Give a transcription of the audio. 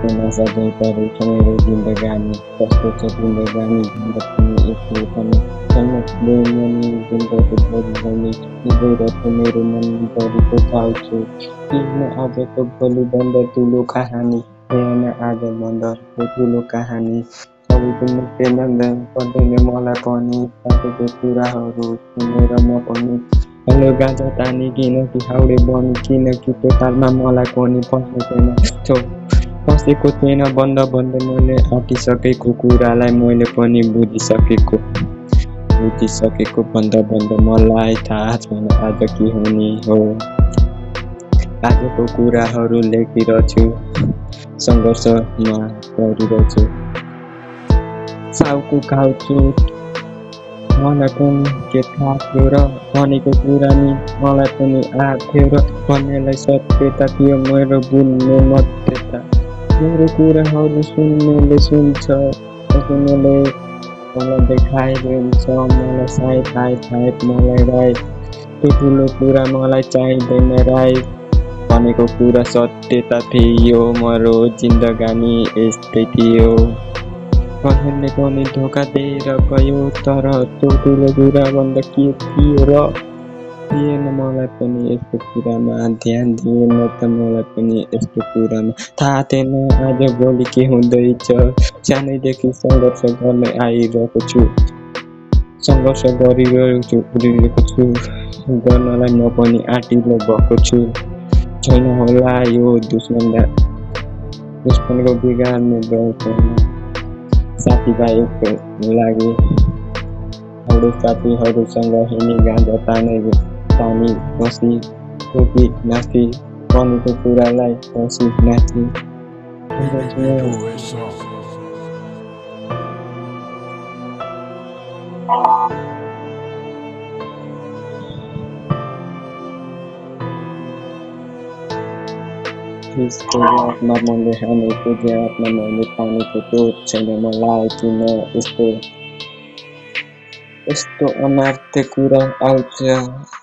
नशा परेछ मेरो जिन्दगानी कस्तो छ जिन्दगानी भन्दा पनि एक्लै पनि समझले मनी जिन्दगी भरिभरि गइरहेछ मेरो मनभरिको घाउ छु किन आजको भोलिभन्दा ठुलो कहानी हेर्न आज भन्दा ठुलो कहानी सबैको मुक्ति नन्द पर्दैन मलाई पनि साथीको कुराहरू सुनेर म पनि हेलो गाजा तानी किनकि हाउडे बनी किनकि टोटालमा मलाई पनि फसेको थिएन बन्द भन्दै मैले आँटिसकेको कुरालाई मैले पनि बुझिसकेको भन्दा मलाई थाहा छैन आज के हुने हो आजको कुराहरू लेखिरहेछु सङ्घर्षमा गरिरहेछु साउको खाउँछु मलाई पनि के थाहा थियो र भनेको कुरा नि मलाई पनि आएको थियो र भन्नेलाई सत्यता थियो मेरो बुझ्ने मध्यता मेरो कुराहरू सुन्नेले सुन्छ सुन्नेले मलाई देखाइदिन्छ मलाई सायद मलाई राई त्यो ठुलो कुरा मलाई चाहिँदैन राई भनेको कुरा सत्यता थियो मेरो जिन्दगानी यस्तै थियो कसैले पनि धोका दिएर गयो तर त्यो ठुलो कुरा भन्दा के थियो र थिएन मलाई पनि यस्तो कुरामा ध्यान दिएन त मलाई पनि यस्तो कुरामा थाहा थिएन आज भोलि के हुँदैछ सानैदेखि सङ्घर्ष गर्ने आइरहेको छु सङ्घर्ष गरिरहेको छु गर्नलाई म पनि आँटिलो भएको छु छैन होला यो दुश्मनको बिगार्ने छैन साथीभाइको लागि हाम्रो साथीहरूसँग हिँडी गाँजा तानी बसी टोपी नाची भनेको कुरालाई बसी नाची त्यसको यादमा मैले हानेको यादमा मैले पानीको चोट छैन मलाई किन यस्तो अनार्थ कुरा आउँछ